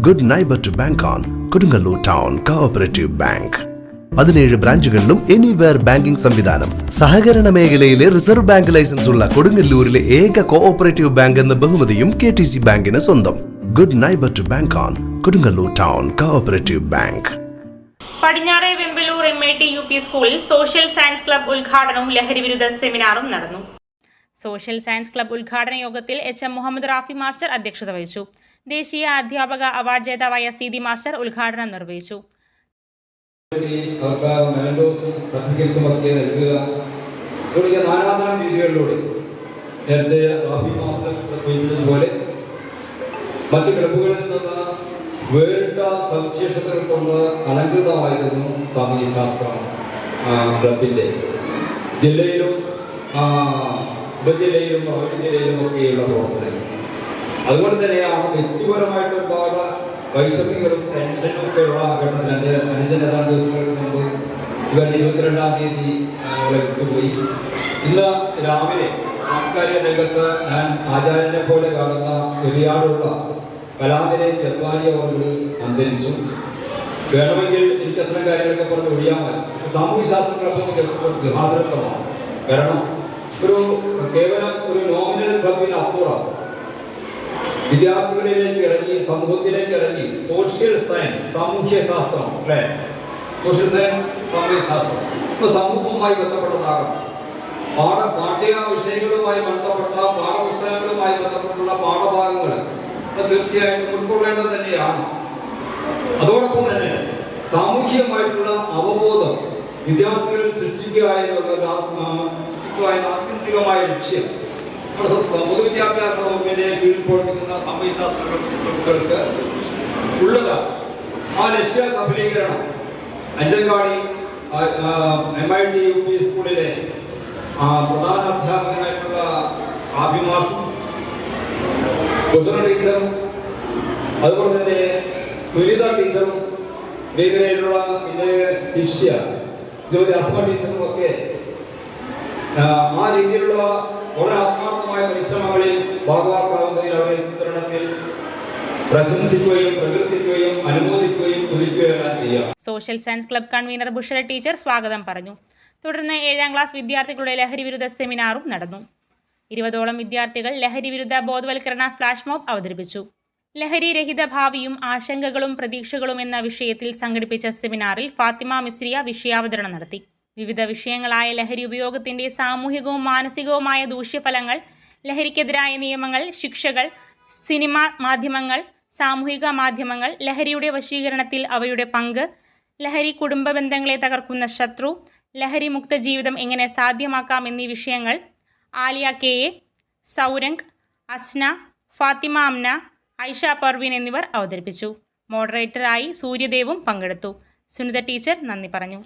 Good neighbour to bank on Kodungallur town cooperative bank. 17 ബ്രാഞ്ചുകളിലും anywhere banking സംവിധാനം. സഹകരണ മേഖലയിലെ റിസർവ് ബാങ്ക് ലൈസൻസ് ഉള്ള കൊടുങ്ങല്ലൂരിലെ ഏക കോഓപ്പറേറ്റീവ് ബാങ്ക് എന്ന ബഹുമതിയും KTC ബാങ്കിന് സ്വന്തം. Good neighbour to bank on Kodungallur town cooperative bank. പടിഞ്ഞാറെ വെമ്പലൂർ MIT UP സ്കൂളിൽ സോഷ്യൽ സയൻസ് ക്ലബ് ഉദ്ഘാടനവും ലഹരി വിരുദ്ധ സെമിനാറും നടന്നു. സോഷ്യൽ സയൻസ് ക്ലബ് ഉദ്ഘാടന യോഗത്തിൽ HM മുഹമ്മദ് റാഫി മാസ്റ്റർ അധ്യക്ഷത വഹിച്ചു. ദേശീയ അധ്യാപക അവാർഡ് ജേതാവായ CD മാസ്റ്റർ ഉദ്ഘാടനം നിർവഹിച്ചു. മറ്റു ക്ലബുകളിൽ നിന്ന് വേണ്ട സവിശേഷതകൾ കൊണ്ട് അലങ്കൃതമായിരുന്നു സാമൂഹ്യശാസ്ത്രം ക്ലബിൻ്റെ. ജില്ലയിലും ഉപജില്ലയിലും ജില്ലയിലും ഒക്കെയുള്ള പ്രവർത്തനങ്ങൾ. അതുകൊണ്ട് തന്നെയാണ് വ്യക്തിപരമായിട്ട് ഒരുപാട് വൈഷമ്യങ്ങളും ടെൻഷനും ഒക്കെയുള്ള ഘട്ടത്തിൽ എൻ്റെ അനുജൻ ഏതാനും ദിവസങ്ങൾക്ക് മുമ്പ് ഇവർ 22-ാം തീയതി വിട്ടുപോയി. ഇന്ന് രാവിലെ സാംസ്കാരിക രംഗത്ത് ഞാൻ ആചാര്യനെ പോലെ കാണുന്ന ഒരുപാടുള്ള കലാതിരെ ചെറുവാരി അവർ അന്തരിച്ചു. വേണമെങ്കിൽ എനിക്ക് അത്തരം കാര്യങ്ങളൊക്കെ പറഞ്ഞ് ഒഴിയാമല്ല. സാമൂഹ്യശാസ്ത്രങ്ങളൊക്കെ ഗൃഹാതരത്വമാണ്. കാരണം കേവലം ഒരു നോമിനൽ ക്ലബിന് അപ്പുറം വിദ്യാർത്ഥികളിലേക്ക് ഇറങ്ങി, സമൂഹത്തിലേക്ക് ഇറങ്ങി സോഷ്യൽ സയൻസ് സാമൂഹ്യശാസ്ത്രം അല്ലേ, സോഷ്യൽ സയൻസ് സാമൂഹ്യശാസ്ത്രം ഇപ്പോൾ സമൂഹവുമായി ബന്ധപ്പെട്ടതാകാം, പാഠ്യ വിഷയങ്ങളുമായി ബന്ധപ്പെട്ട പാഠപുസ്തകങ്ങളുമായി ബന്ധപ്പെട്ടുള്ള പാഠഭാഗങ്ങൾ തീർച്ചയായിട്ടും ഉൾക്കൊള്ളേണ്ടത് തന്നെയാണ്. അതോടൊപ്പം തന്നെ സാമൂഹികമായിട്ടുള്ള അവബോധം വിദ്യാർത്ഥികളിൽ സൃഷ്ടിക്കുക എന്നുള്ള ആത്യന്തികമായ ലക്ഷ്യം പൊതുവിദ്യാഭ്യാസ വകുപ്പിന്റെ കീഴിൽ പ്രവർത്തിക്കുന്ന സാമൂഹ്യശാസ്ത്രങ്ങൾക്ക് ഉള്ളതാണ്. ആ ലക്ഷ്യ സഫലീകരണം അഞ്ചങ്കാടി MIT UP സ്കൂളിലെ പ്രധാന അധ്യാപകനായിട്ടുള്ള ആഭിമാഷും ടീച്ചറും അതുപോലെ തന്നെ സുനിത ടീച്ചറും മേഖലയിലുള്ള എൻ്റെ ശിഷ്യ അസ്മ ടീച്ചറും ഒക്കെ ആ രീതിയിലുള്ള വളരെ ആത്മാർത്ഥമായ പരിശ്രമങ്ങളിൽ ഭാഗമാക്കാവുന്നതിൽ അവരെ ചിത്രണത്തിൽ പ്രശംസിക്കുകയും പ്രകീർത്തിക്കുകയും അനുമോദിക്കുകയും തുതിക്കുകയും ചെയ്യാം. Social science club convener Bushra teacher സ്വാഗതം പറഞ്ഞു. തുടർന്ന് 7ാം ക്ലാസ് വിദ്യാർത്ഥികളുടെ ലഹരി വിരുദ്ധ സെമിനാറും നടന്നു. 20ഓളം വിദ്യാർത്ഥികൾ ലഹരി വിരുദ്ധ ബോധവൽക്കരണ ഫ്ലാഷ് മോബ് അവതരിപ്പിച്ചു. ലഹരി രഹിത ഭാവിയും ആശങ്കകളും പ്രതീക്ഷകളും എന്ന വിഷയത്തിൽ സംഘടിപ്പിച്ച സെമിനാറിൽ ഫാത്തിമ മിസ്രിയ വിഷയാവതരണം നടത്തി. വിവിധ വിഷയങ്ങളായ ലഹരി ഉപയോഗത്തിന്റെ സാമൂഹികവും മാനസികവുമായ ദൂഷ്യഫലങ്ങൾ, ലഹരിക്കെതിരായ നിയമങ്ങൾ, ശിക്ഷകൾ, സിനിമ മാധ്യമങ്ങൾ, സാമൂഹിക മാധ്യമങ്ങൾ, ലഹരിയുടെ വശീകരണത്തിൽ അവയുടെ പങ്ക്, ലഹരി കുടുംബ ബന്ധങ്ങളെ തകർക്കുന്ന ശത്രു, ലഹരി മുക്ത ജീവിതം എങ്ങനെ സാധ്യമാക്കാം എന്നീ വിഷയങ്ങൾ ആലിയ KA, സൗരംഗ്, അസ്ന, ഫാത്തിമ അംന, ഐഷ പർവീൻ എന്നിവർ അവതരിപ്പിച്ചു. മോഡറേറ്ററായി സൂര്യദേവും പങ്കെടുത്തു. സുനിത ടീച്ചർ നന്ദി പറഞ്ഞു.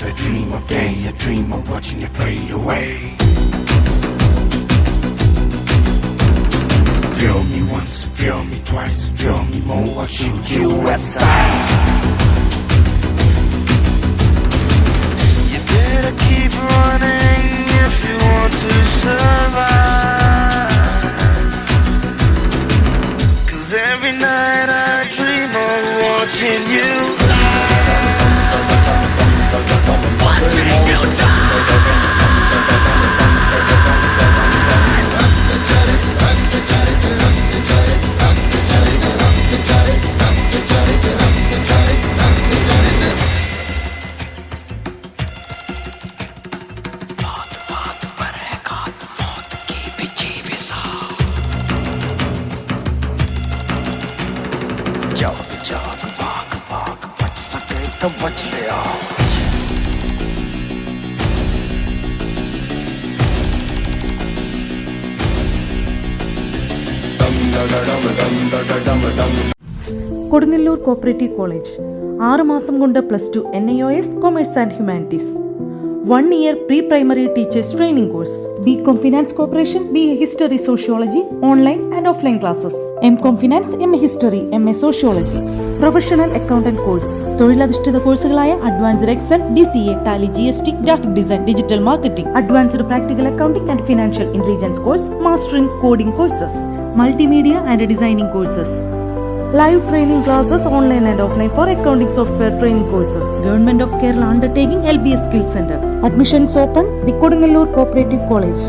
I dream of day, I dream of watching you fade away. Feel me once, feel me twice, feel me more, I'll shoot you at sight. You better keep running if you want to survive. 'Cause every night I dream of watching you die. Watch it all. Kodungallur cooperative college 6 മാസം കൊണ്ട് +2 NIOS commerce and humanities. 1-year pre-primary teachers training course. BCom Finance Corporation, BA History Sociology, online and offline classes. MCom Finance, MA History, MA Sociology. Professional Accountant course. തൊഴിലധിഷ്ഠിത കോഴ്സുകളായ advanced Excel, DCA, Tally, GST, graphic design, digital marketing, advanced practical accounting and financial intelligence course, mastering coding courses, multimedia and designing courses. Live training classes online and offline for accounting software training courses. Government of Kerala undertaking LBS Skill Center. Admissions open. The Kodungalur Cooperative College.